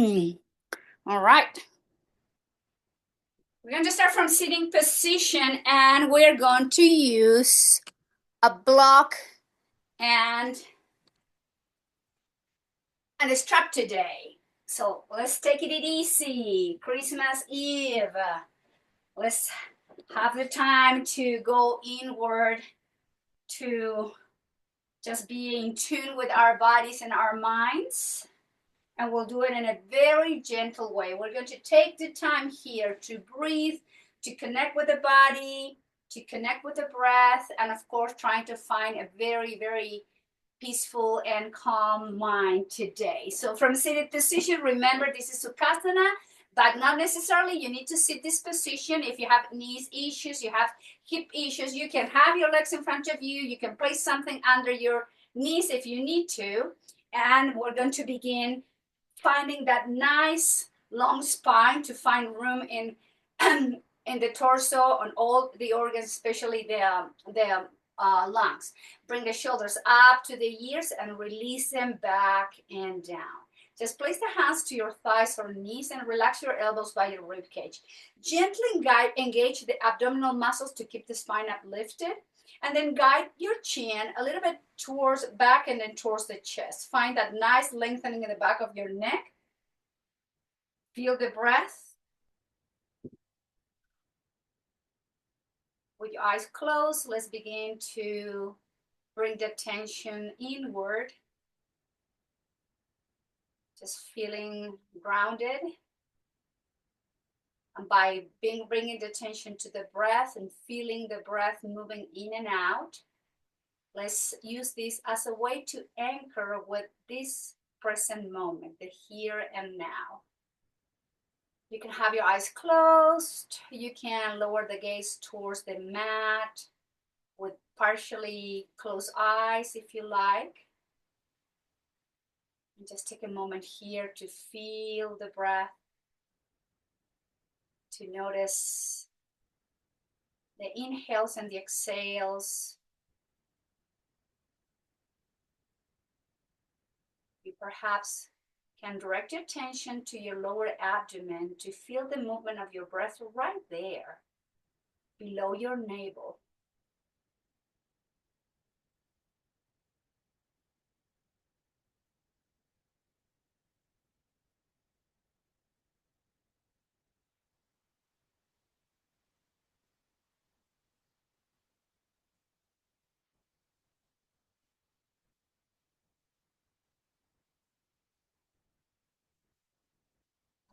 All right. We're going to start from sitting position, and we're going to use a block and a strap today. So let's take it easy. Christmas Eve. Let's have the time to go inward, to just be in tune with our bodies and our minds. And we'll do it in a very gentle way. We're going to take the time here to breathe, to connect with the body, to connect with the breath, and of course, trying to find a very, very peaceful and calm mind today. So from seated position, remember this is Sukhasana, but not necessarily you need to sit this position. If you have knees issues, you have hip issues, you can have your legs in front of you. You can place something under your knees if you need to. And we're going to begin finding that nice long spine to find room in in the torso, on all the organs, especially the lungs. Bring the shoulders up to the ears and release them back and down. Just place the hands to your thighs or knees and relax your elbows by your rib cage. Gently engage the abdominal muscles to keep the spine uplifted. And then guide your chin a little bit towards back and then towards the chest. Find that nice lengthening in the back of your neck. Feel the breath. With your eyes closed, let's begin to bring the attention inward. Just feeling grounded. And by bringing the attention to the breath and feeling the breath moving in and out, let's use this as a way to anchor with this present moment, the here and now. You can have your eyes closed. You can lower the gaze towards the mat with partially closed eyes if you like. And just take a moment here to feel the breath, to notice the inhales and the exhales. You perhaps can direct your attention to your lower abdomen to feel the movement of your breath right there, below your navel.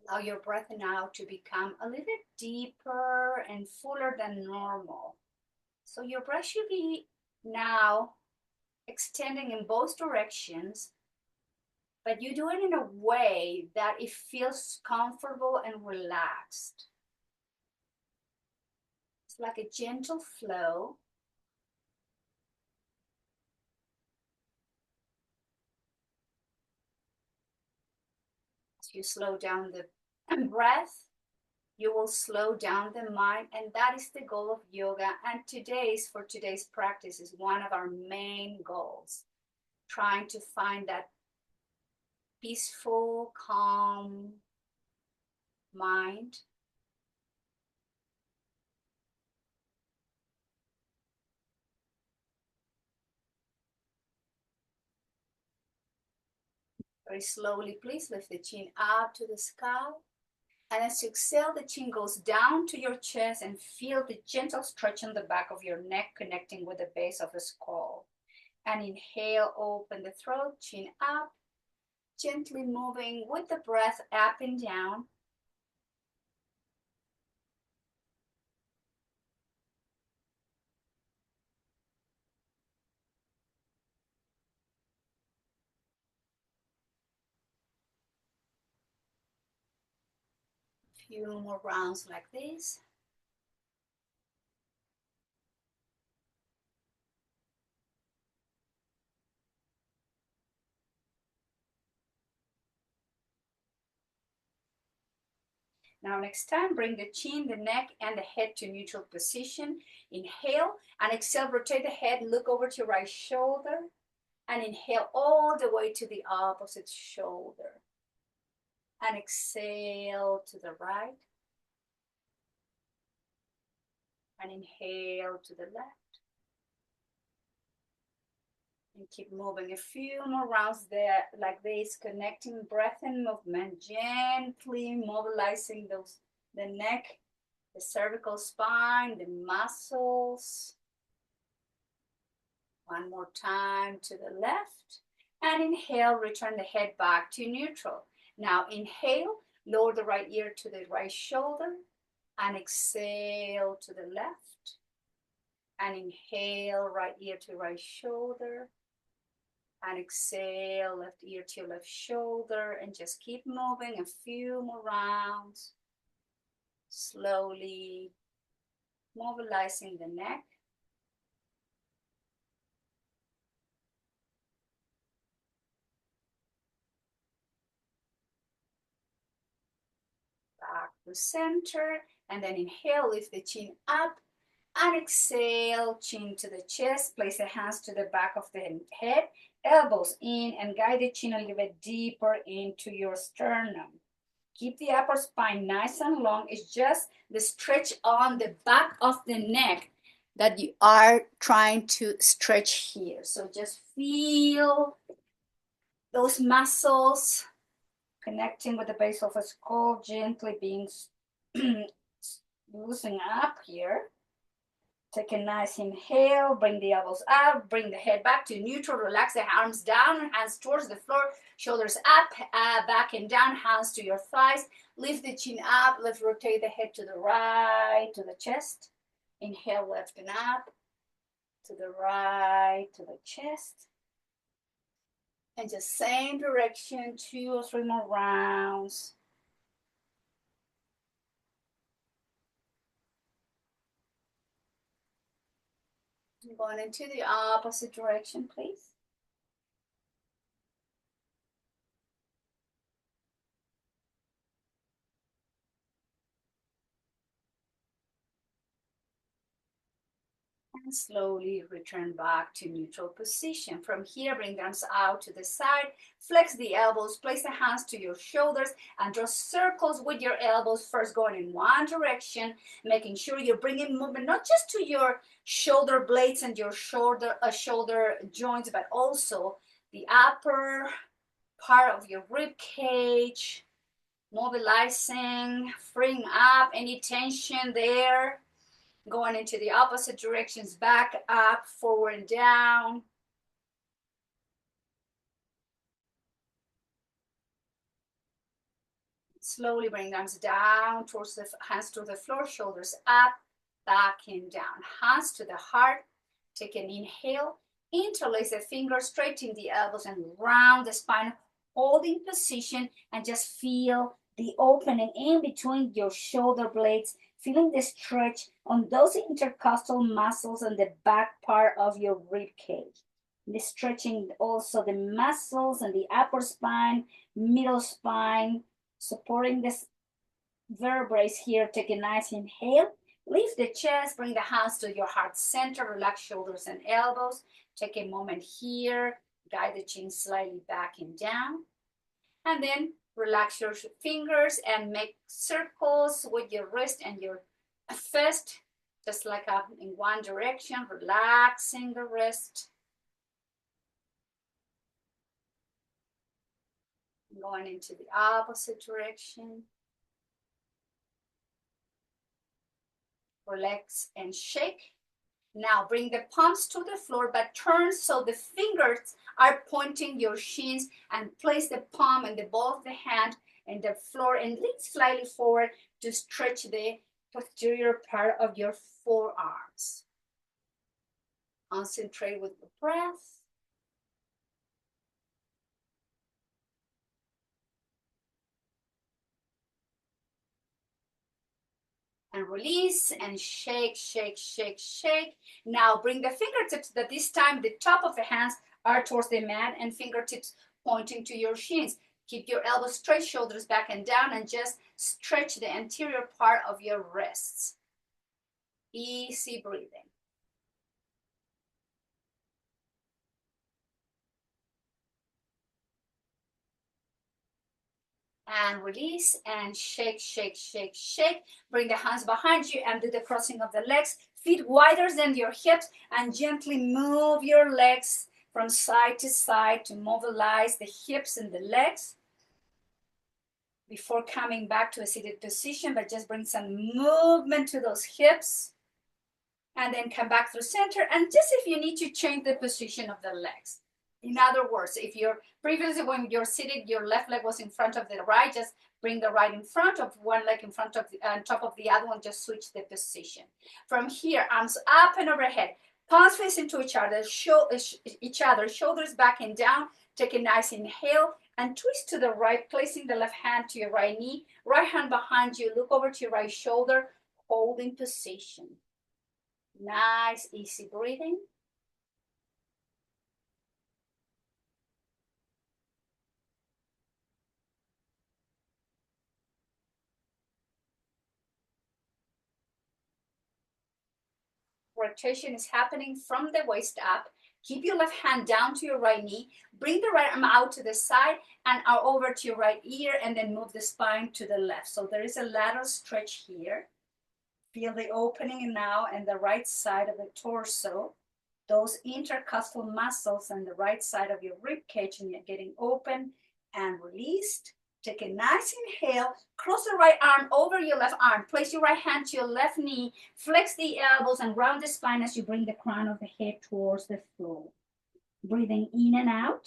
Allow your breath now to become a little bit deeper and fuller than normal. So your breath should be now extending in both directions, but you do it in a way that it feels comfortable and relaxed. It's like a gentle flow. As you slow down the breath, you will slow down the mind, and that is the goal of yoga. And for today's practice is one of our main goals, trying to find that peaceful, calm mind. Very slowly, please lift the chin up to the sky. And as you exhale, the chin goes down to your chest and feel the gentle stretch on the back of your neck connecting with the base of the skull. And inhale, open the throat, chin up, gently moving with the breath up and down. A few more rounds like this. Now next time, bring the chin, the neck, and the head to neutral position. Inhale and exhale, rotate the head, look over to your right shoulder. And inhale all the way to the opposite shoulder. And exhale to the right. And inhale to the left. And keep moving a few more rounds there like this, connecting breath and movement, gently mobilizing the neck, the cervical spine, the muscles. One more time to the left. And inhale, return the head back to neutral. Now inhale, lower the right ear to the right shoulder. And exhale to the left. And inhale, right ear to right shoulder. And exhale, left ear to left shoulder. And just keep moving a few more rounds. Slowly mobilizing the neck. Back to center. And then inhale, lift the chin up. And exhale, chin to the chest. Place the hands to the back of the head. Elbows in and guide the chin a little bit deeper into your sternum. Keep the upper spine nice and long. It's just the stretch on the back of the neck that you are trying to stretch here. So just feel those muscles connecting with the base of the skull, gently being loosening up here. Take a nice inhale, bring the elbows up, bring the head back to neutral, relax the arms down, hands towards the floor, shoulders up, back and down, hands to your thighs. Lift the chin up, let's rotate the head to the right, to the chest. Inhale, left and up, to the right, to the chest. And just same direction, 2 or 3 more rounds. Going into the opposite direction, please. And slowly return back to neutral position. From here, bring the arms out to the side, flex the elbows, place the hands to your shoulders, and draw circles with your elbows, first going in one direction, making sure you're bringing movement not just to your shoulder blades and your shoulder joints, but also the upper part of your rib cage, mobilizing, freeing up any tension there. Going into the opposite directions, back, up, forward, down. Slowly bring the arms down towards the hands to the floor, shoulders up, back and down. Hands to the heart. Take an inhale. Interlace the fingers, straighten the elbows and round the spine. Holding position and just feel the opening in between your shoulder blades. Feeling the stretch on those intercostal muscles on the back part of your rib cage. The stretching also the muscles and the upper spine, middle spine, supporting the vertebrae here. Take a nice inhale. Lift the chest, bring the hands to your heart center, relax shoulders and elbows. Take a moment here, guide the chin slightly back and down. And then relax your fingers and make circles with your wrist and your fist, just like up in one direction, relaxing the wrist. Going into the opposite direction. Relax and shake. Now bring the palms to the floor, but turn so the fingers are pointing your shins, and place the palm and the ball of the hand in the floor and lean slightly forward to stretch the posterior part of your forearms. Concentrate with the breath. And release and shake, shake, shake, shake. Now bring the fingertips, but this time the top of the hands are towards the mat and fingertips pointing to your shins. Keep your elbows straight, shoulders back and down, and just stretch the anterior part of your wrists. Easy breathing. And release and shake, shake, shake, shake. Bring the hands behind you and do the crossing of the legs. Feet wider than your hips and gently move your legs from side to side to mobilize the hips and the legs before coming back to a seated position, but just bring some movement to those hips and then come back through center. And just if you need to change the position of the legs. In other words, if you're previously when you're seated, your left leg was in front of the right, just bring the right in front of one leg in front of the on top of the other one, just switch the position. From here, arms up and overhead, palms facing to each other, shoulders back and down. Take a nice inhale and twist to the right, placing the left hand to your right knee, right hand behind you, look over to your right shoulder, holding position. Nice, easy breathing. Rotation is happening from the waist up. Keep your left hand down to your right knee. Bring the right arm out to the side and over to your right ear, and then move the spine to the left. So there is a lateral stretch here. Feel the opening now in the right side of the torso. Those intercostal muscles on the right side of your rib cage and you're getting open and released. Take a nice inhale, cross the right arm over your left arm, place your right hand to your left knee, flex the elbows and round the spine as you bring the crown of the head towards the floor. Breathing in and out.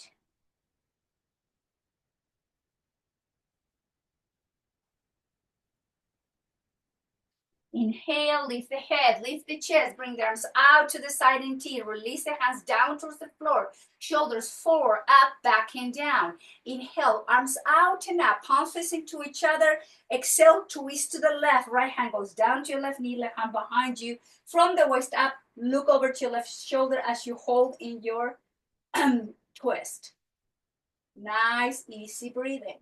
Inhale, lift the head, lift the chest, bring the arms out to the side and T. Release the hands down towards the floor. Shoulders forward, up, back, and down. Inhale, arms out and up, palms facing to each other. Exhale, twist to the left. Right hand goes down to your left knee, left hand behind you. From the waist up, look over to your left shoulder as you hold in your twist. Nice, easy breathing.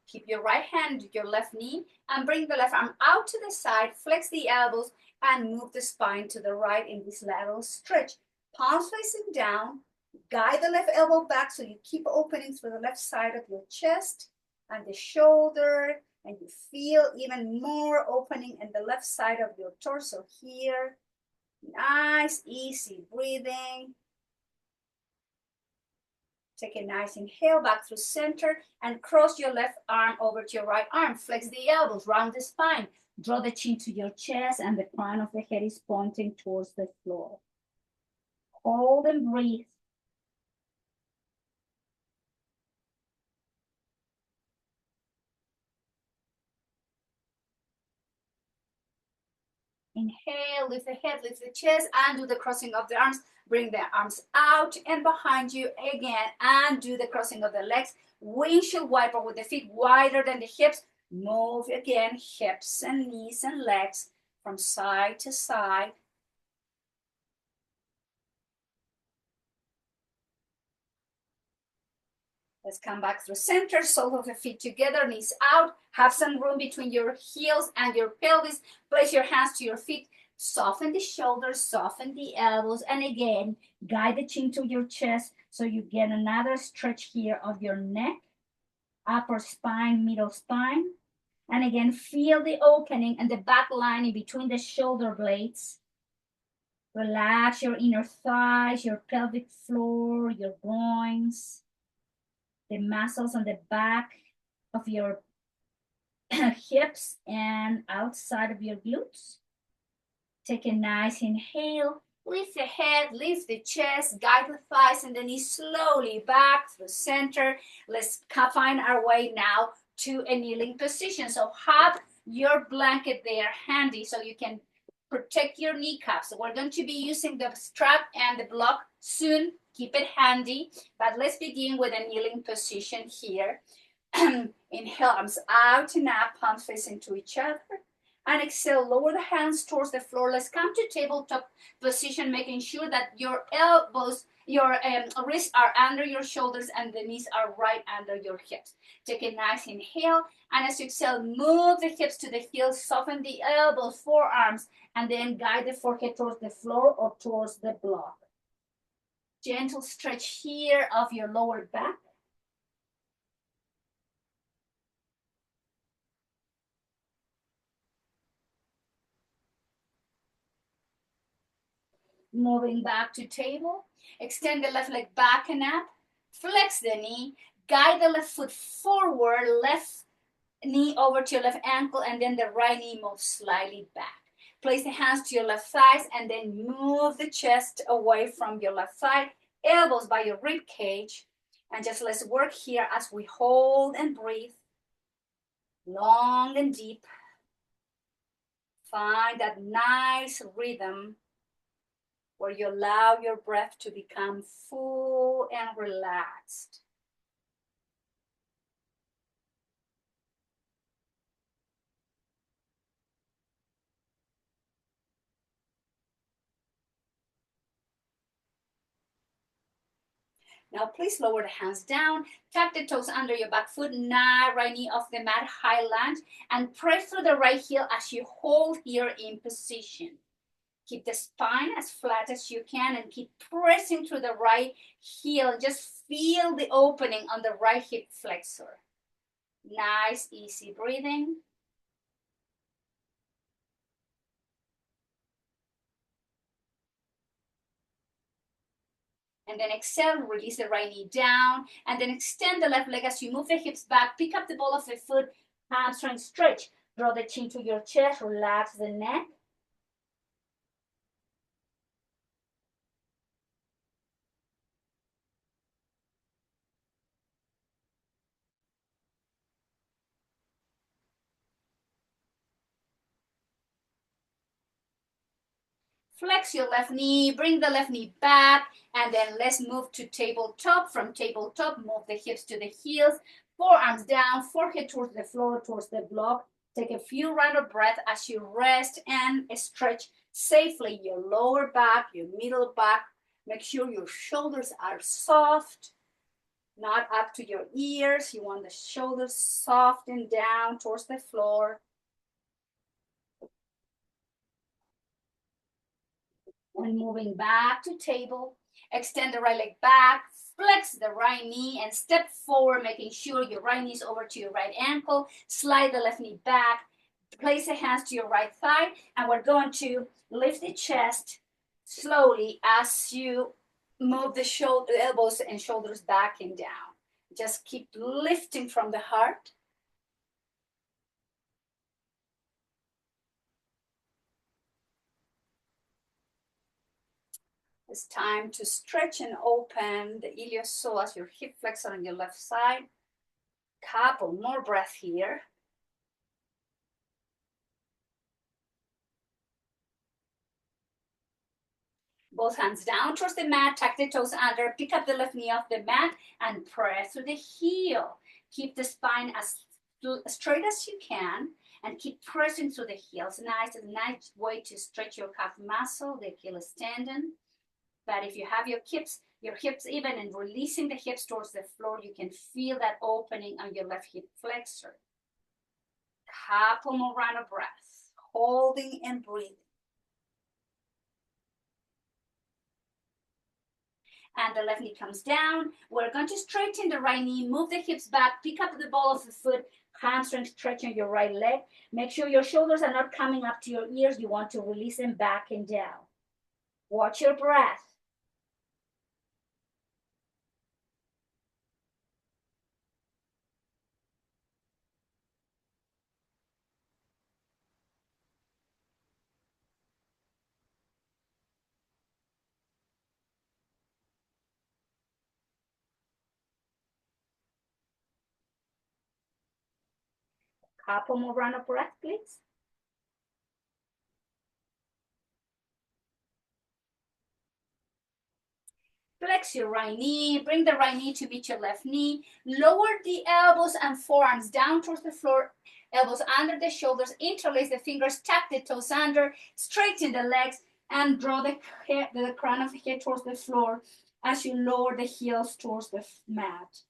Keep your right hand to your left knee and bring the left arm out to the side, flex the elbows and move the spine to the right in this lateral stretch. Palms facing down, guide the left elbow back so you keep opening through the left side of your chest and the shoulder, and you feel even more opening in the left side of your torso here. Nice, easy breathing. Take a nice inhale back through center and cross your left arm over to your right arm. Flex the elbows, round the spine. Draw the chin to your chest and the crown of the head is pointing towards the floor. Hold and breathe. Inhale, lift the head, lift the chest, and do the crossing of the arms. Bring the arms out and behind you again, and do the crossing of the legs. Windshield wiper with the feet wider than the hips. Move again, hips and knees and legs from side to side. Let's come back through center, soles of the feet together, knees out. Have some room between your heels and your pelvis. Place your hands to your feet. Soften the shoulders, soften the elbows. And again, guide the chin to your chest so you get another stretch here of your neck, upper spine, middle spine. And again, feel the opening and the back line in between the shoulder blades. Relax your inner thighs, your pelvic floor, your groins, the muscles on the back of your hips and outside of your glutes. Take a nice inhale, lift the head, lift the chest, guide the thighs and the knees slowly back through center. Let's find our way now to a kneeling position. So have your blanket there handy so you can protect your kneecaps. So we're going to be using the strap and the block soon. Keep it handy, but let's begin with a kneeling position here. Inhale, arms out and up, palms facing to each other. And exhale, lower the hands towards the floor. Let's come to tabletop position, making sure that your elbows Your wrists are under your shoulders and the knees are right under your hips. Take a nice inhale, and as you exhale, move the hips to the heels, soften the elbows, forearms, and then guide the forehead towards the floor or towards the block. Gentle stretch here of your lower back. Moving back to table. Extend the left leg back and up. Flex the knee. Guide the left foot forward. Left knee over to your left ankle, and then the right knee moves slightly back. Place the hands to your left thighs, and then move the chest away from your left thigh. Elbows by your rib cage. And just let's work here as we hold and breathe. Long and deep. Find that nice rhythm where you allow your breath to become full and relaxed. Now please lower the hands down, tuck the toes under your back foot, right knee off the mat, high lunge, and press through the right heel as you hold here in position. Keep the spine as flat as you can and keep pressing through the right heel. Just feel the opening on the right hip flexor. Nice, easy breathing. And then exhale, release the right knee down, and then extend the left leg as you move the hips back. Pick up the ball of the foot, hamstring stretch. Draw the chin to your chest, relax the neck. Flex your left knee, bring the left knee back, and then let's move to tabletop. From tabletop, move the hips to the heels, forearms down, forehead towards the floor, towards the block. Take a few rounds of breath as you rest and stretch safely your lower back, your middle back. Make sure your shoulders are soft, not up to your ears. You want the shoulders soft and down towards the floor. And moving back to table, extend the right leg back, flex the right knee and step forward, making sure your right knee is over to your right ankle. Slide the left knee back, place the hands to your right thigh, and we're going to lift the chest slowly as you move the elbows and shoulders back and down. Just keep lifting from the heart. It's time to stretch and open the iliopsoas, your hip flexor on your left side. Couple more breath here. Both hands down towards the mat, tuck the toes under, pick up the left knee off the mat and press through the heel. Keep the spine as straight as you can and keep pressing through the heels. Nice way to stretch your calf muscle, the Achilles tendon. But if you have your hips even and releasing the hips towards the floor, you can feel that opening on your left hip flexor. Couple more round of breath, holding and breathing. And the left knee comes down. We're going to straighten the right knee, move the hips back, pick up the ball of the foot, hamstring stretching your right leg. Make sure your shoulders are not coming up to your ears. You want to release them back and down. Watch your breath. Couple more round of breath, please. Flex your right knee, bring the right knee to meet your left knee. Lower the elbows and forearms down towards the floor, elbows under the shoulders, interlace the fingers, tuck the toes under, straighten the legs, and draw the crown of the head towards the floor. as you lower the heels towards the mat.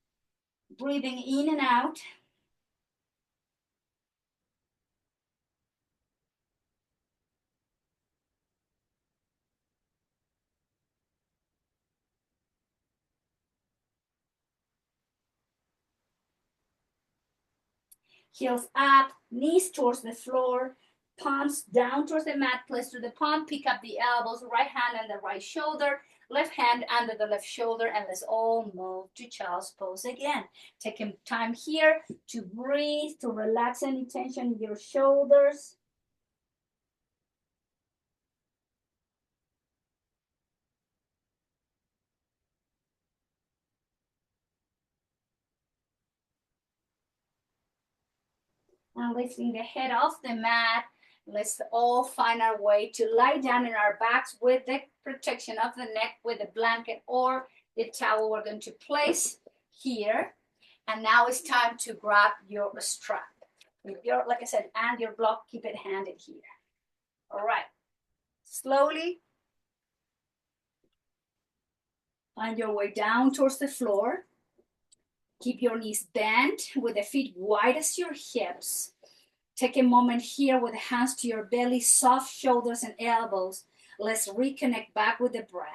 Breathing in and out. Heels up, knees towards the floor, palms down towards the mat, place through the palm, pick up the elbows, right hand on the right shoulder, left hand under the left shoulder, and let's all move to child's pose again. Taking time here to breathe, to relax any tension in your shoulders. And lifting the head off the mat, let's all find our way to lie down in our backs with the protection of the neck with a blanket or the towel we're going to place here. And now it's time to grab your strap. With your, like I said, and your block, keep it handed here. All right. Slowly find your way down towards the floor. Keep your knees bent with the feet wide as your hips. Take a moment here with the hands to your belly, soft shoulders and elbows. Let's reconnect back with the breath.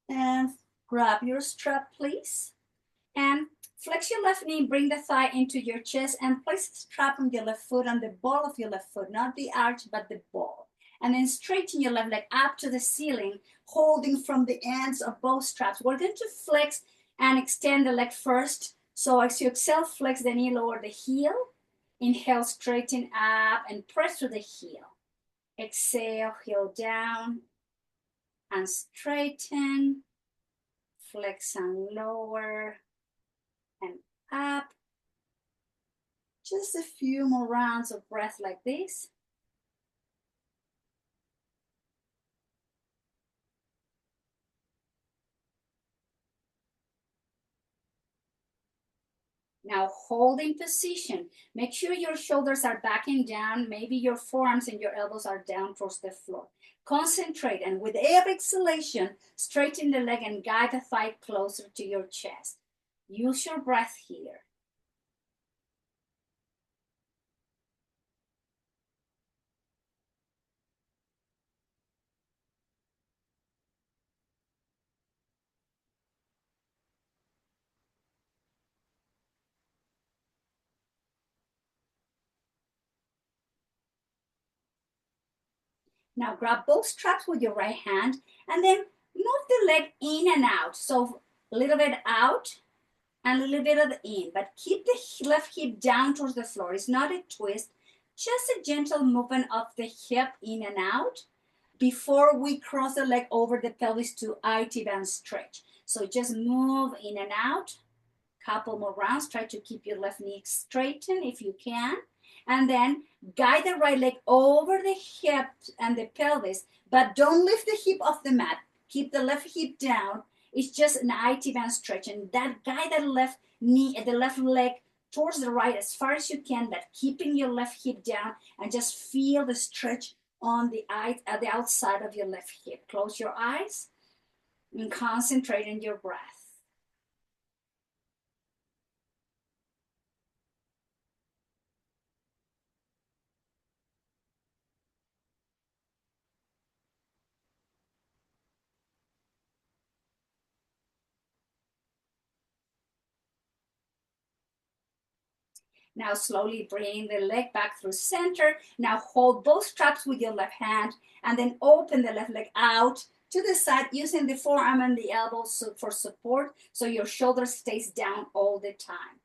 And grab your strap, please. And flex your left knee, bring the thigh into your chest, and place the strap on your left foot on the ball of your left foot, not the arch, but the ball. And then straighten your left leg up to the ceiling, holding from the ends of both straps. We're going to flex and extend the leg first. So as you exhale, flex the knee, lower the heel. Inhale, straighten up and press to the heel. Exhale, heel down and straighten. Flex and lower and up. Just a few more rounds of breath like this. Now hold in position. Make sure your shoulders are backing down. Maybe your forearms and your elbows are down towards the floor. Concentrate, and with every exhalation, straighten the leg and guide the thigh closer to your chest. Use your breath here. Now grab both straps with your right hand and then move the leg in and out. So a little bit out and a little bit of in, but keep the left hip down towards the floor. It's not a twist, just a gentle movement of the hip in and out before we cross the leg over the pelvis to IT band stretch. So just move in and out. Couple more rounds. Try to keep your left knee straightened if you can. And then guide the right leg over the hip and the pelvis, but don't lift the hip off the mat. Keep the left hip down. It's just an IT band stretch, and that guide the left knee, the left leg towards the right as far as you can, but keeping your left hip down and just feel the stretch on the outside of your left hip. Close your eyes and concentrate on your breath. Now slowly bring the leg back through center. Now hold both straps with your left hand and then open the left leg out to the side using the forearm and the elbows for support so your shoulder stays down all the time.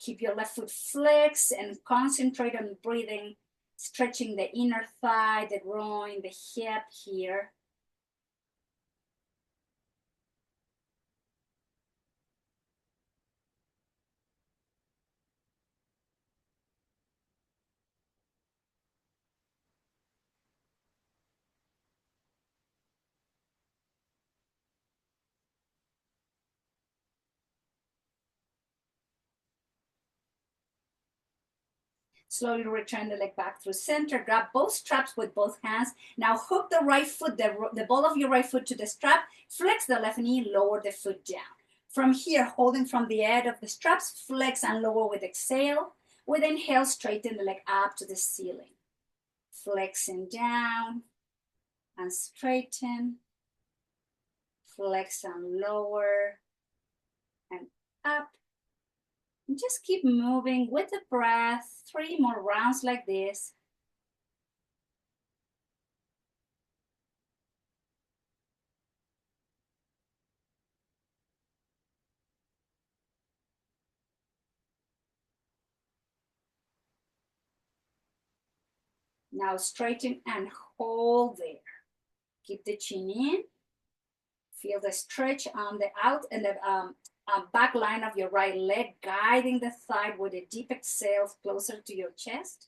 Keep your left foot flexed and concentrate on breathing, stretching the inner thigh, the groin, the hip here. Slowly return the leg back through center. Grab both straps with both hands. Now hook the right foot, the ball of your right foot to the strap. Flex the left knee, lower the foot down. From here, holding from the edge of the straps, flex and lower with exhale. With inhale, straighten the leg up to the ceiling. Flexing down and straighten. Flex and lower and up. And just keep moving with the breath. 3 more rounds like this. Now straighten and hold there. Keep the chin in. Feel the stretch on the out and the back line of your right leg, guiding the thigh with a deep exhale closer to your chest.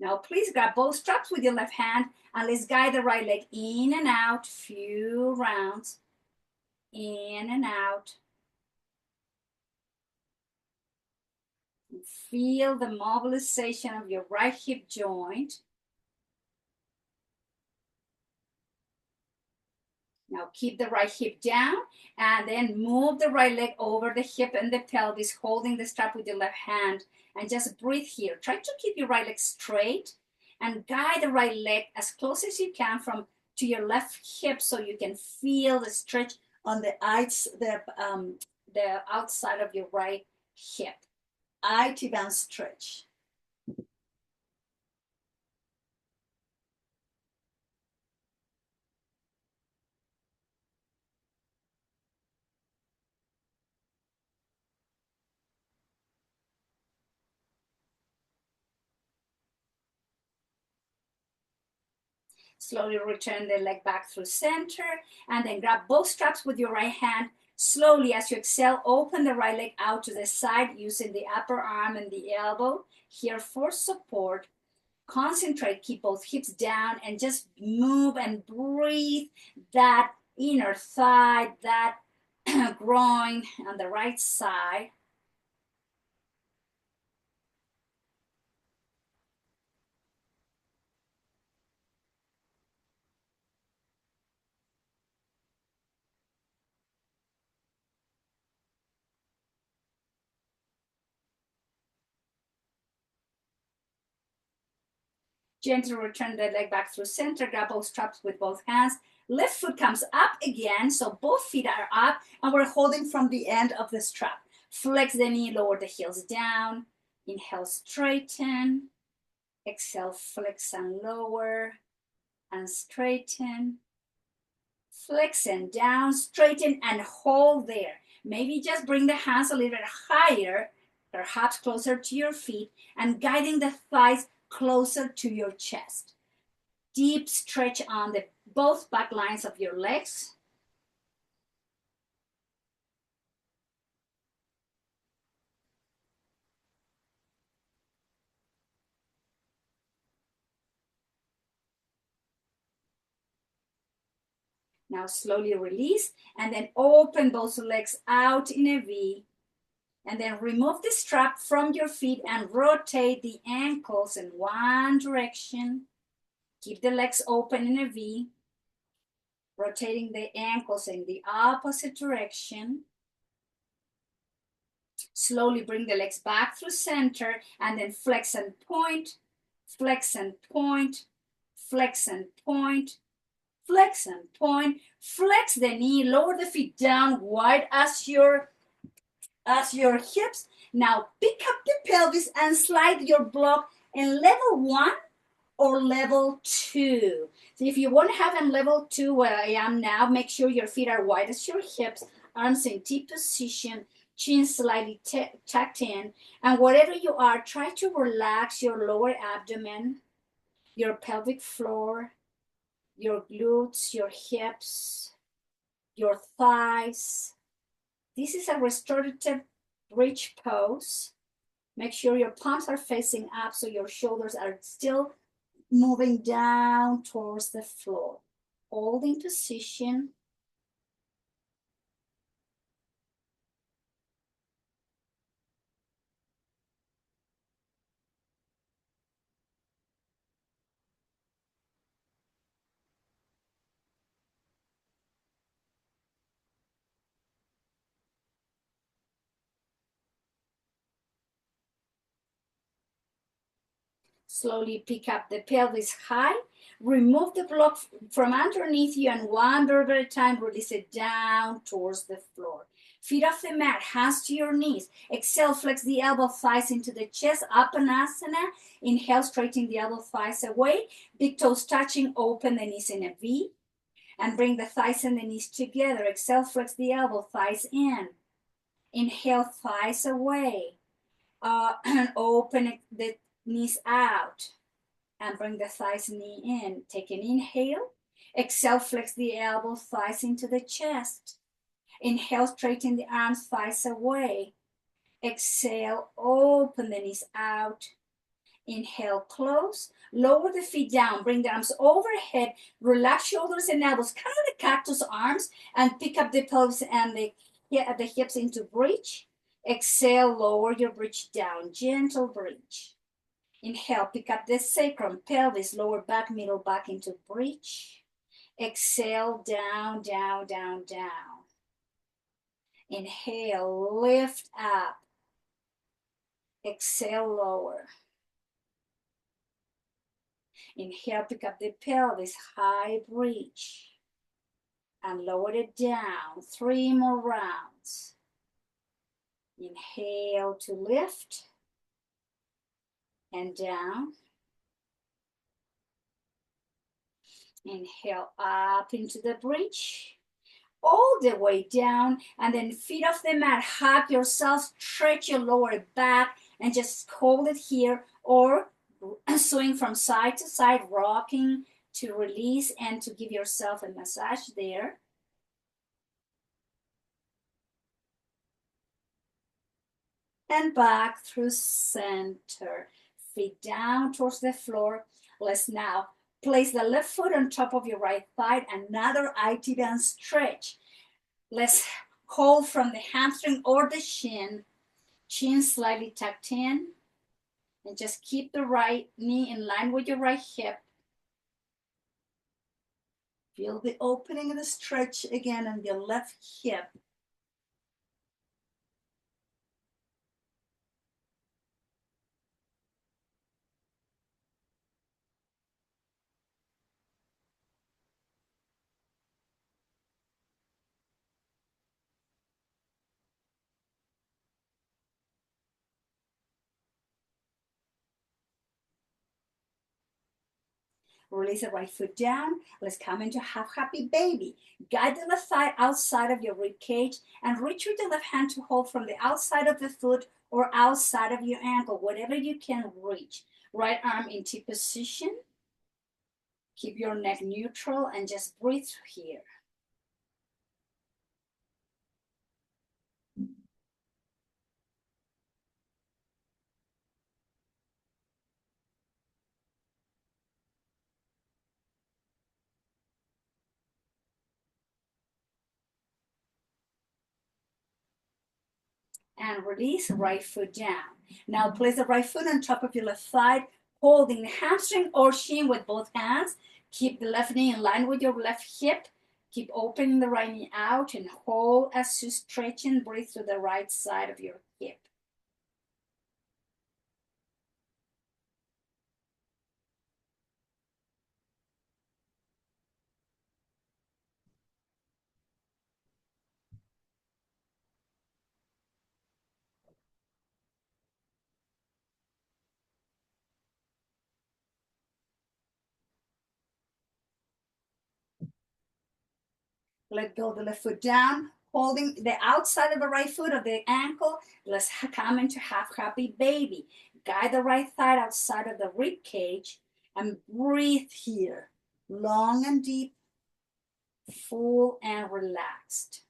Now please grab both straps with your left hand and let's guide the right leg in and out, few rounds, in and out. Feel the mobilization of your right hip joint. Now keep the right hip down and then move the right leg over the hip and the pelvis, holding the strap with your left hand, and just breathe here. Try to keep your right leg straight and guide the right leg as close as you can to your left hip so you can feel the stretch on the outside of your right hip. IT band stretch. Slowly return the leg back through center and then grab both straps with your right hand. Slowly, as you exhale, open the right leg out to the side using the upper arm and the elbow here for support. Concentrate, keep both hips down and just move and breathe that inner thigh, that groin on the right side. Gently return the leg back through center. Grab both straps with both hands. Left foot comes up again, so both feet are up, and we're holding from the end of the strap. Flex the knee, lower the heels down. Inhale, straighten. Exhale, flex and lower, and straighten. Flex and down, straighten, and hold there. Maybe just bring the hands a little bit higher, perhaps closer to your feet, and guiding the thighs closer to your chest. Deep stretch on both back lines of your legs. Now slowly release and then open both legs out in a V. And then remove the strap from your feet and rotate the ankles in one direction. Keep the legs open in a V. Rotating the ankles in the opposite direction. Slowly bring the legs back through center and then flex and point, flex and point, flex and point, flex and point. Flex the knee, lower the feet down wide as your hips. Now pick up the pelvis and slide your block in level 1 or level 2. So if you want to have in level 2 where I am now, make sure your feet are wide as your hips, arms in T position, chin slightly tucked in, and wherever you are, try to relax your lower abdomen, your pelvic floor, your glutes, your hips, your thighs. This is a restorative bridge pose. Make sure your palms are facing up so your shoulders are still moving down towards the floor. Holding position. Slowly pick up the pelvis high. Remove the block from underneath you and one vertebra at a time, release it down towards the floor. Feet off the mat, hands to your knees. Exhale, flex the elbow thighs into the chest, Apanasana. Inhale, straighten the elbow thighs away. Big toes touching, open the knees in a V. And bring the thighs and the knees together. Exhale, flex the elbow thighs in. Inhale, thighs away. And open the knees out. And bring the thighs knee in. Take an inhale. Exhale, flex the elbow, thighs into the chest. Inhale, straighten the arms, thighs away. Exhale, open the knees out. Inhale, close. Lower the feet down. Bring the arms overhead. Relax shoulders and elbows. Kind of the cactus arms. And pick up the pelvis and the hips into bridge. Exhale, lower your bridge down. Gentle bridge. Inhale, pick up the sacrum, pelvis, lower back, middle back into bridge. Exhale, down, down, down, down. Inhale, lift up. Exhale, lower. Inhale, pick up the pelvis, high bridge. And lower it down. 3 more rounds. Inhale to lift. And down. Inhale up into the bridge. All the way down, and then feet off the mat, hug yourself, stretch your lower back, and just hold it here, or swing from side to side, rocking to release and to give yourself a massage there. And back through center, feet down towards the floor. Let's now place the left foot on top of your right thigh, another IT band stretch. Let's hold from the hamstring or the shin, chin slightly tucked in, and just keep the right knee in line with your right hip. Feel the opening and the stretch again on your left hip. Release the right foot down. Let's come into half happy baby. Guide the left thigh outside of your rib cage and reach with the left hand to hold from the outside of the foot or outside of your ankle, whatever you can reach. Right arm in T position. Keep your neck neutral and just breathe here. And release, right foot down. Now place the right foot on top of your left thigh, holding the hamstring or shin with both hands. Keep the left knee in line with your left hip. Keep opening the right knee out and hold as you stretch and breathe to the right side of your hip. Let go of the left foot down, holding the outside of the right foot of the ankle. Let's come into half happy baby. Guide the right thigh outside of the rib cage and breathe here. long and deep, full and relaxed.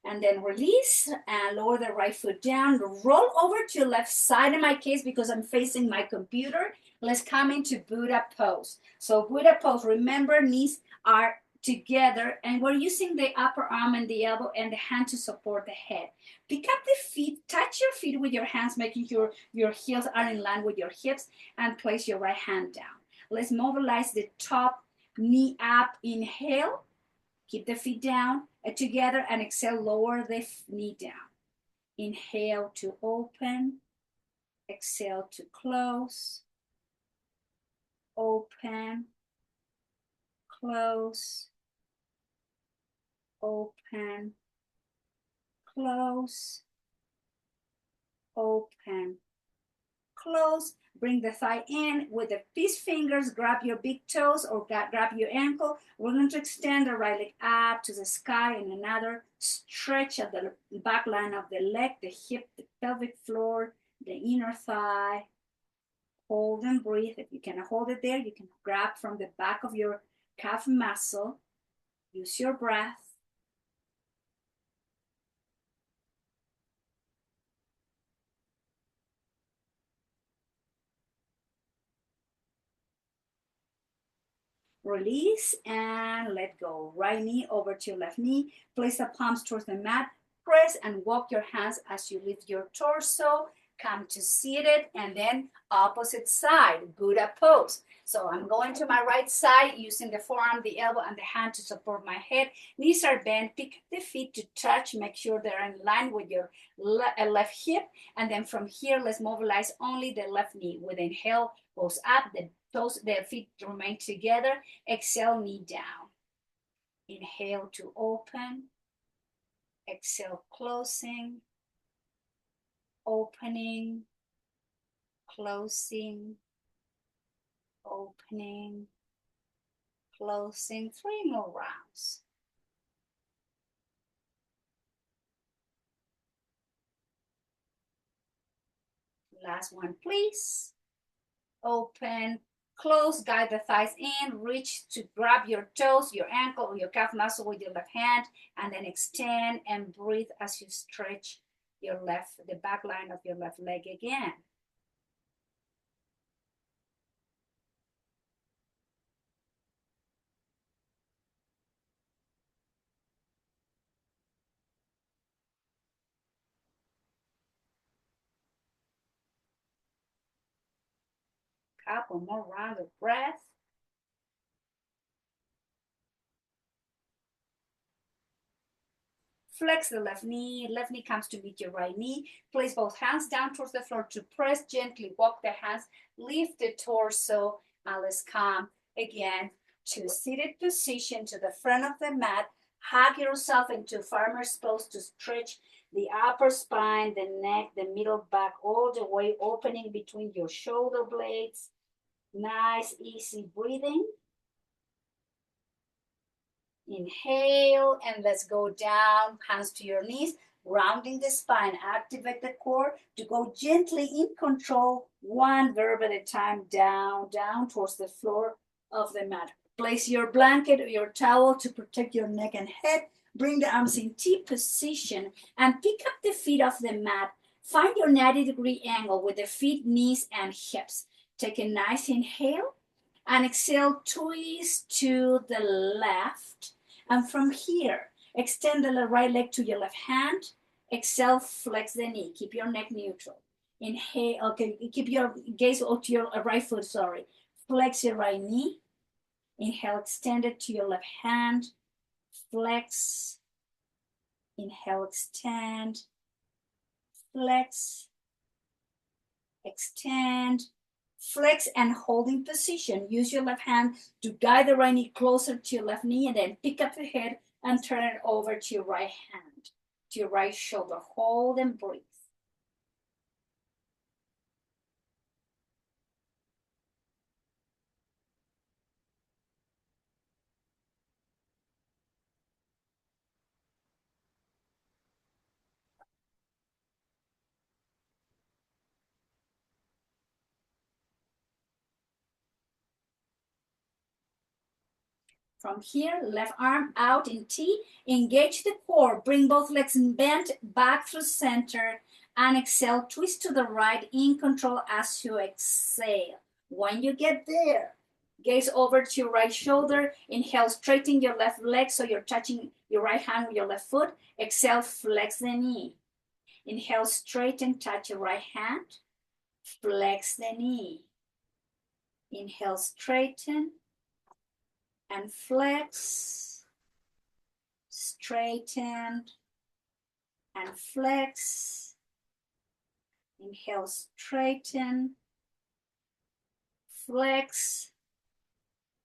And then release and lower the right foot down. Roll over to your left side in my case because I'm facing my computer. Let's come into Buddha pose. So Buddha pose, remember knees are together and we're using the upper arm and the elbow and the hand to support the head. Pick up the feet, touch your feet with your hands, making sure your heels are in line with your hips, and place your right hand down. Let's mobilize the top knee up. Inhale. Keep the feet down together and exhale, lower the knee down. Inhale to open, exhale to close, open, close, open, close, open, close. Bring the thigh in with the peace fingers, grab your big toes or grab your ankle. We're going to extend the right leg up to the sky and another stretch of the back line of the leg, the hip, the pelvic floor, the inner thigh. Hold and breathe. If you cannot hold it there, you can grab from the back of your calf muscle. Use your breath. Release and let go. Right knee over to your left knee. Place the palms towards the mat. Press and walk your hands as you lift your torso. Come to seated and then opposite side, Buddha pose. So I'm going to my right side using the forearm, the elbow, and the hand to support my head. Knees are bent. Pick up the feet to touch. Make sure they're in line with your left hip. And then from here, let's mobilize only the left knee. With inhale, goes up. The toes, the feet remain together. Exhale, knee down. Inhale to open. Exhale, closing. Opening. Closing. Opening. Closing. 3 more rounds. Last one, please. Open. Close, guide the thighs in, reach to grab your toes, your ankle, or your calf muscle with your left hand, and then extend and breathe as you stretch your left, the back line of your left leg again. Couple more rounds of breath. Flex the left knee comes to meet your right knee. Place both hands down towards the floor to press gently. Walk the hands, lift the torso, and let's come again to seated position to the front of the mat. Hug yourself into farmer's pose to stretch the upper spine, the neck, the middle back, all the way opening between your shoulder blades. Nice, easy breathing. Inhale, and let's go down, hands to your knees, rounding the spine. Activate the core to go gently in control, 1 verb at a time, down, down towards the floor of the mat. Place your blanket or your towel to protect your neck and head. Bring the arms in T position and pick up the feet off the mat. Find your 90-degree angle with the feet, knees, and hips. Take a nice inhale and exhale, twist to the left. And from here, extend the right leg to your left hand. Exhale, flex the knee. Keep your neck neutral. Inhale, okay, keep your gaze to your right foot, sorry. Flex your right knee. Inhale, extend it to your left hand. Flex. Inhale, extend. Flex. Extend. Flex and hold in position. Use your left hand to guide the right knee closer to your left knee and then pick up the head and turn it over to your right hand, to your right shoulder. Hold and breathe. From here, left arm out in T. Engage the core. Bring both legs bent back through center. And exhale, twist to the right in control as you exhale. When you get there, gaze over to your right shoulder. Inhale, straighten your left leg so you're touching your right hand with your left foot. Exhale, flex the knee. Inhale, straighten, touch your right hand. Flex the knee. Inhale, straighten and flex. Straighten and flex. Inhale, straighten, flex,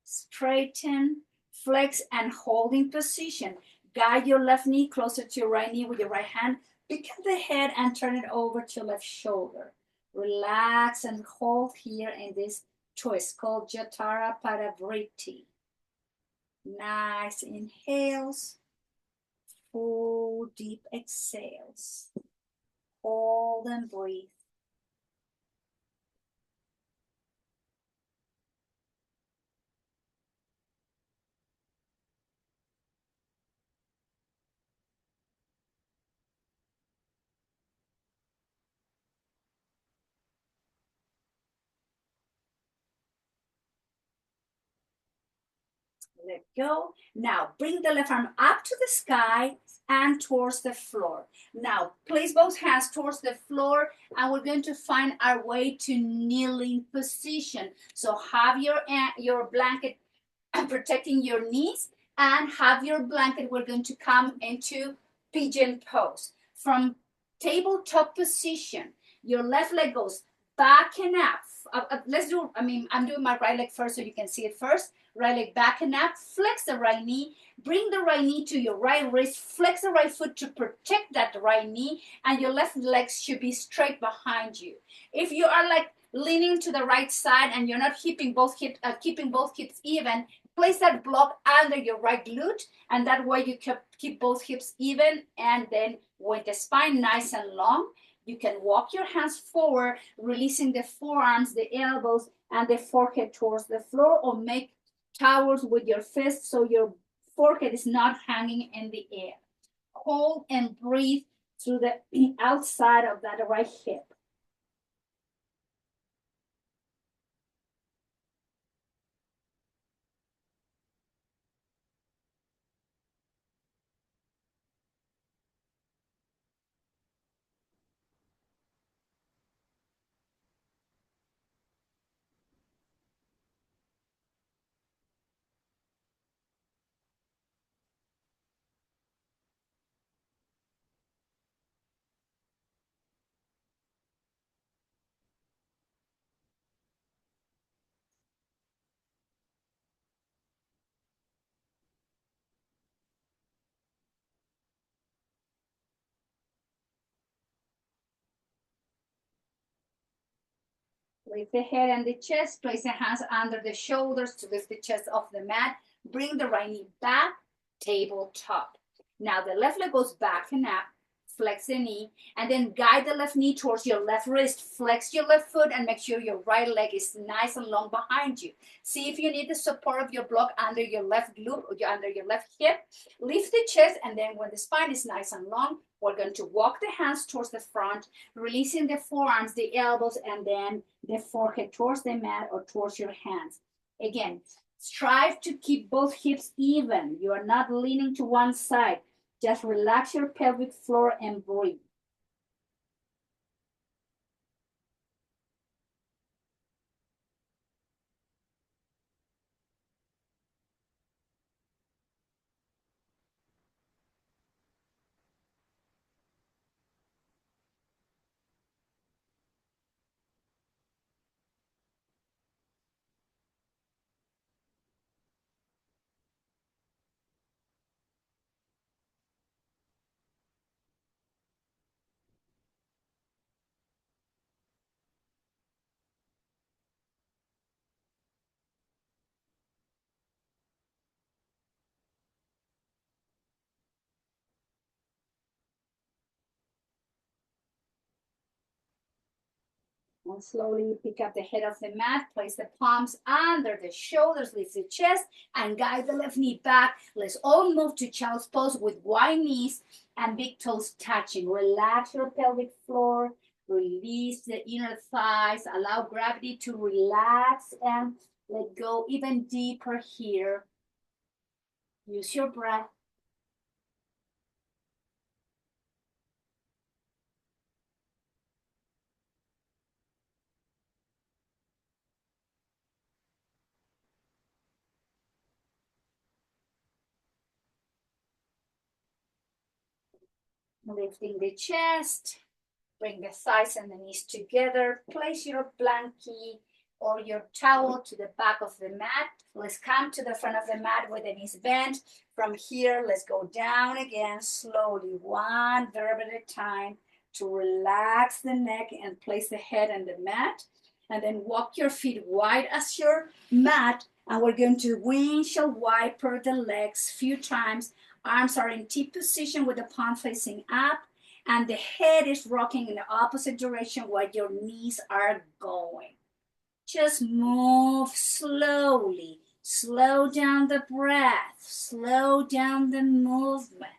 straighten, flex, and hold in position. Guide your left knee closer to your right knee with your right hand. Pick up the head and turn it over to your left shoulder. Relax and hold here in this twist called Jatara Parivriti. Nice inhales, full deep exhales. Hold and breathe. Let go. Now bring the left arm up to the sky and towards the floor. Now place both hands towards the floor and we're going to find our way to kneeling position. So have your blanket protecting your knees and have your blanket. We're going to come into pigeon pose. From tabletop position, your left leg goes back and up. I'm doing my right leg first so you can see it first. Right leg back and up, flex the right knee, bring the right knee to your right wrist, flex the right foot to protect that right knee, and your left leg should be straight behind you. If you are like leaning to the right side and you're not keeping both hips even, place that block under your right glute, and that way you keep both hips even, and then with the spine nice and long, you can walk your hands forward, releasing the forearms, the elbows, and the forehead towards the floor, or make towers with your fists so your forehead is not hanging in the air. Hold and breathe through the outside of that right hip. Lift the head and the chest. Place the hands under the shoulders to lift the chest off the mat. Bring the right knee back, tabletop. Now the left leg goes back and up. Flex the knee, and then guide the left knee towards your left wrist. Flex your left foot and make sure your right leg is nice and long behind you. See if you need the support of your block under your left glute or under your left hip. Lift the chest, and then when the spine is nice and long, we're going to walk the hands towards the front, releasing the forearms, the elbows, and then the forehead towards the mat or towards your hands. Again, strive to keep both hips even. You are not leaning to one side. Just relax your pelvic floor and breathe. And slowly pick up the head of the mat, place the palms under the shoulders, lift the chest, and guide the left knee back. Let's all move to child's pose with wide knees and big toes touching. Relax your pelvic floor, release the inner thighs, allow gravity to relax and let go even deeper here. Use your breath. Lifting the chest, bring the thighs and the knees together. Place your blankie or your towel to the back of the mat. Let's come to the front of the mat with the knees bent. From here, let's go down again slowly, one verb at a time to relax the neck and place the head on the mat. And then walk your feet wide as your mat. And we're going to windshield wiper the legs a few times. Arms are in T position with the palm facing up. And the head is rocking in the opposite direction while your knees are going. Just move slowly. Slow down the breath. Slow down the movement.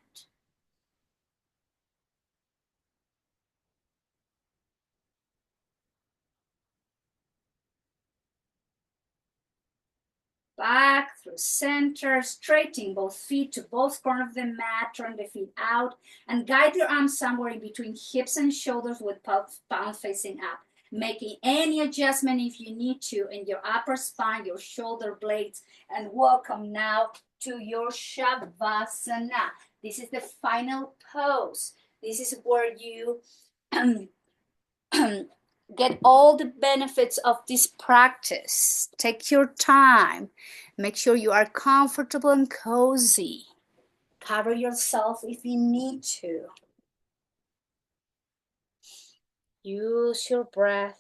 Back through center, straightening both feet to both corners of the mat, turn the feet out, and guide your arms somewhere in between hips and shoulders with palms facing up. Making any adjustment if you need to in your upper spine, your shoulder blades, and welcome now to your Shavasana. This is the final pose. This is where you get all the benefits of this practice. Take your time. Make sure you are comfortable and cozy. Cover yourself if you need to. Use your breath.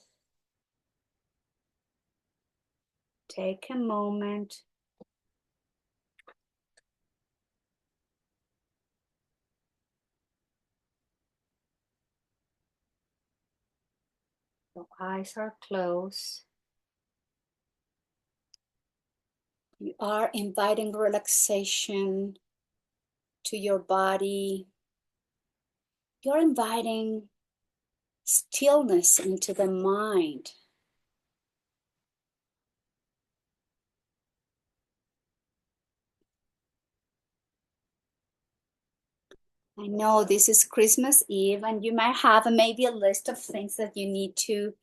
Take a moment. Your eyes are closed. You are inviting relaxation to your body. You're inviting stillness into the mind. I know this is Christmas Eve and you might have maybe a list of things that you need to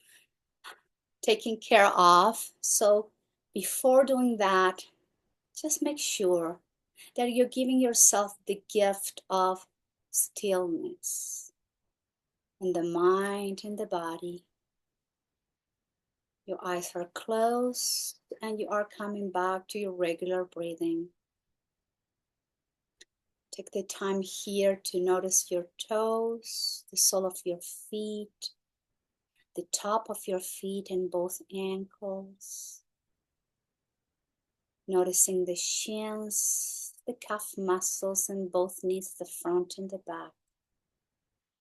taking care of. So before doing that, just make sure that you're giving yourself the gift of stillness in the mind and the body. Your eyes are closed and you are coming back to your regular breathing. Take the time here to notice your toes, the sole of your feet, the top of your feet and both ankles. Noticing the shins, the calf muscles in both knees, the front and the back.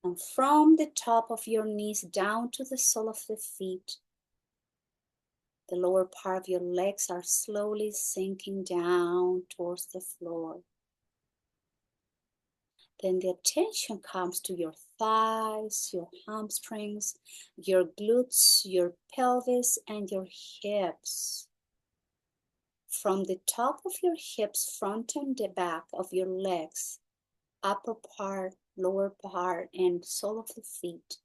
And from the top of your knees down to the sole of the feet, the lower part of your legs are slowly sinking down towards the floor. Then the attention comes to your thighs, your hamstrings, your glutes, your pelvis, and your hips. From the top of your hips, front and the back of your legs, upper part, lower part, and sole of the feet,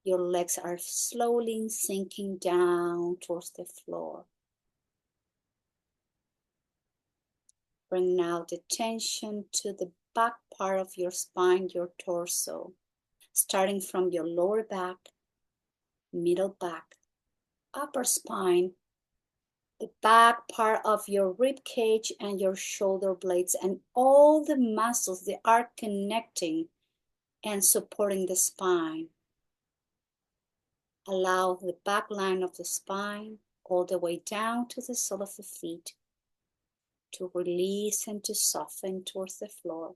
your legs are slowly sinking down towards the floor. Bring now the tension to the back part of your spine, your torso, starting from your lower back, middle back, upper spine, the back part of your rib cage and your shoulder blades, and all the muscles that are connecting and supporting the spine. Allow the back line of the spine all the way down to the sole of the feet to release and to soften towards the floor.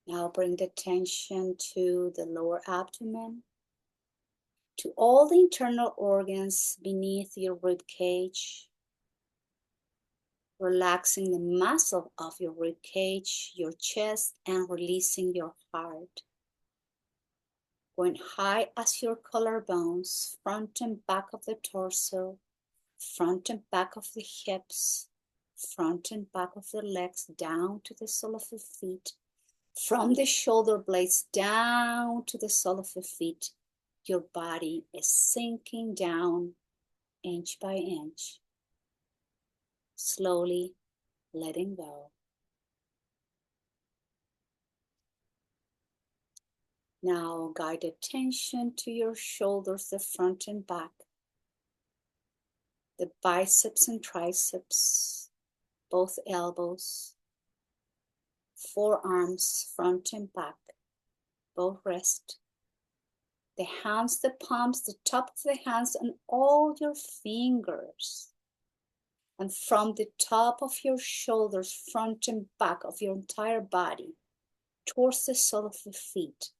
Now bring the attention to the lower abdomen, to all the internal organs beneath your rib cage, relaxing the muscle of your rib cage, your chest, and releasing your heart. Going high as your collarbones, front and back of the torso, front and back of the hips, front and back of the legs, down to the sole of the feet, from the shoulder blades down to the sole of the feet. Your body is sinking down inch by inch, slowly letting go. Now guide attention to your shoulders, the front and back, the biceps and triceps, both elbows, forearms, front and back, both wrists, the hands, the palms, the top of the hands, and all your fingers. And from the top of your shoulders, front and back of your entire body, towards the sole of the feet,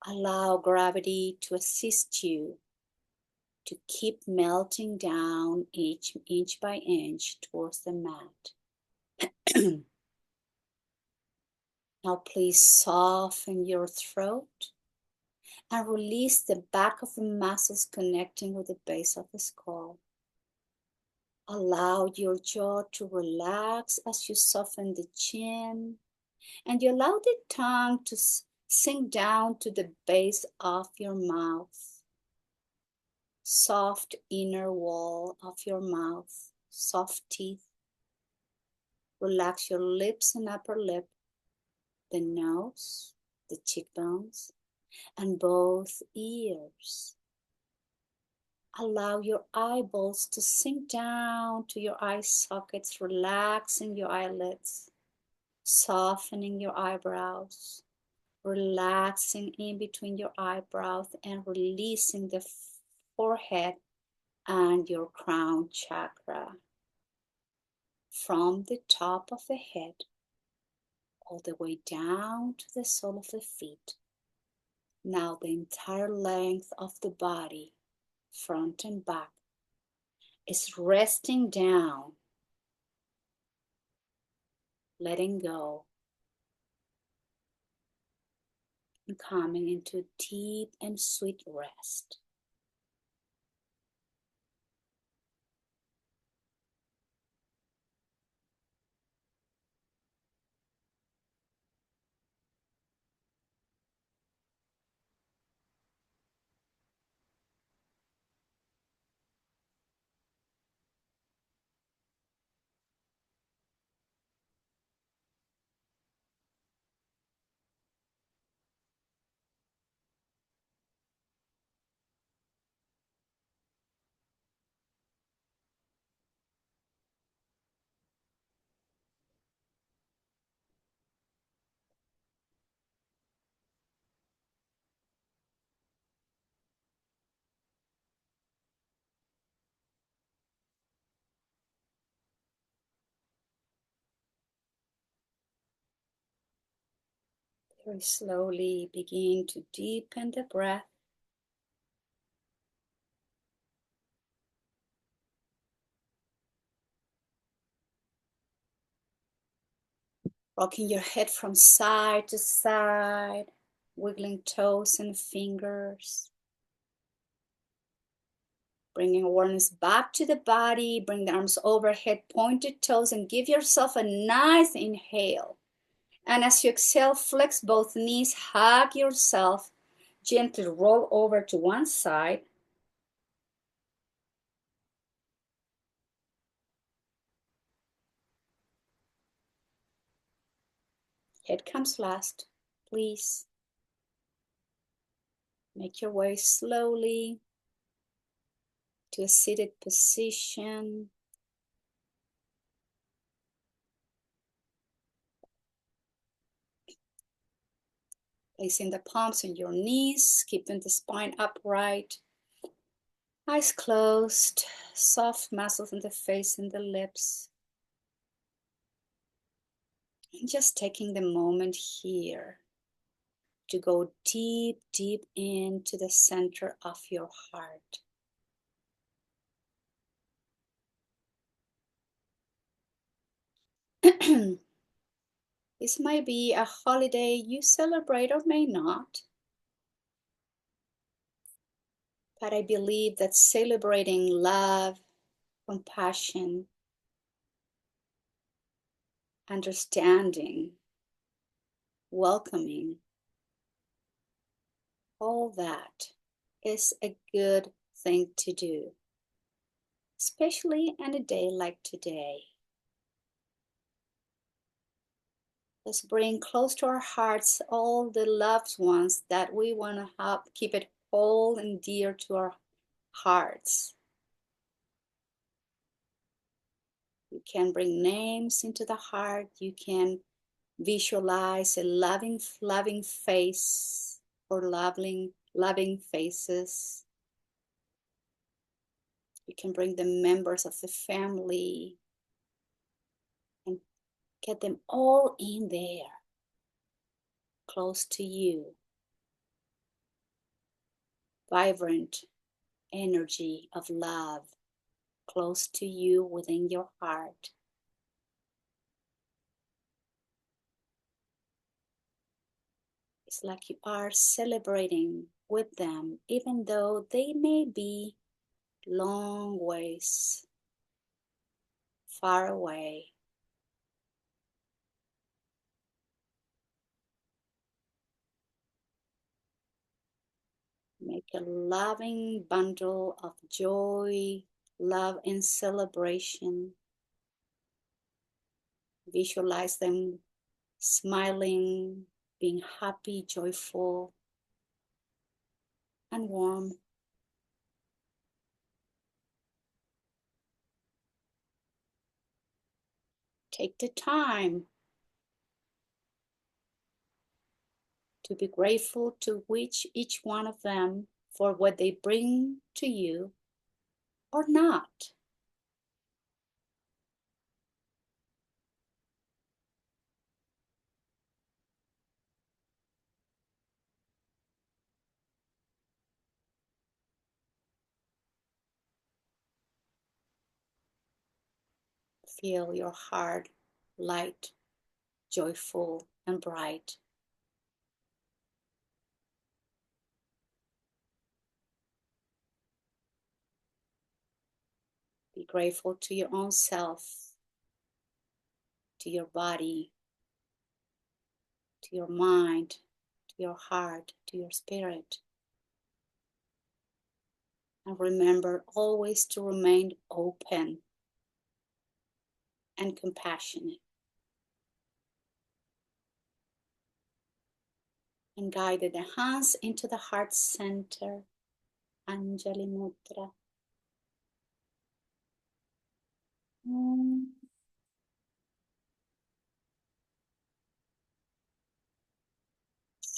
allow gravity to assist you to keep melting down inch by inch towards the mat. Now please soften your throat and release the back of the muscles connecting with the base of the skull. Allow your jaw to relax as you soften the chin, and you allow the tongue to sink down to the base of your mouth. Soft inner wall of your mouth, soft teeth. Relax your lips and upper lip, the nose, the cheekbones, and both ears. Allow your eyeballs to sink down to your eye sockets, relaxing your eyelids, softening your eyebrows, relaxing in between your eyebrows, and releasing the forehead and your crown chakra. From the top of the head, all the way down to the sole of the feet. Now the entire length of the body, front and back, is resting down, letting go, and coming into deep and sweet rest. Very slowly begin to deepen the breath. Rocking your head from side to side, wiggling toes and fingers. Bringing awareness back to the body, bring the arms overhead, pointed toes, and give yourself a nice inhale. And as you exhale, flex both knees, hug yourself, gently roll over to one side. Head comes last, please. Make your way slowly to a seated position. Placing the palms on your knees, keeping the spine upright. Eyes closed, soft muscles in the face and the lips. And just taking the moment here to go deep, deep into the center of your heart. This might be a holiday you celebrate or may not. But I believe that celebrating love, compassion, understanding, welcoming, all that is a good thing to do, especially on a day like today. Let's bring close to our hearts all the loved ones that we want to help keep it whole and dear to our hearts. You can bring names into the heart. You can visualize a loving face or loving faces. You can bring the members of the family and get them all in there, close to you. Vibrant energy of love, close to you within your heart. It's like you are celebrating with them, even though they may be long ways far away. Make a loving bundle of joy, love, and celebration. Visualize them smiling, being happy, joyful, and warm. Take the time to be grateful to each one of them for what they bring to you or not. Feel your heart light, joyful, and bright. Be grateful to your own self, to your body, to your mind, to your heart, to your spirit. And remember always to remain open and compassionate. And guide the hands into the heart center, Anjali Mudra.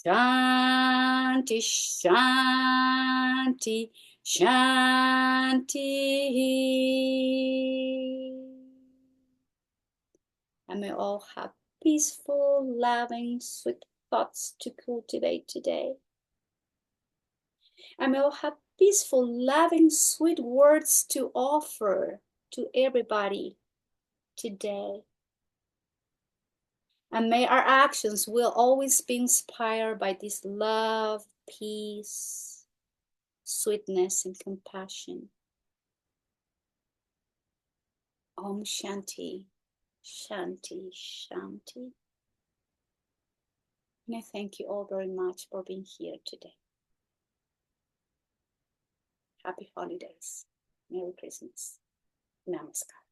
Shanti, Shanti, Shanti. And may all have peaceful, loving, sweet thoughts to cultivate today. And may all have peaceful, loving, sweet words to offer to everybody today. And may our actions will always be inspired by this love, peace, sweetness, and compassion. Om Shanti, Shanti, Shanti. And I thank you all very much for being here today. Happy holidays. Merry Christmas. Namaskar.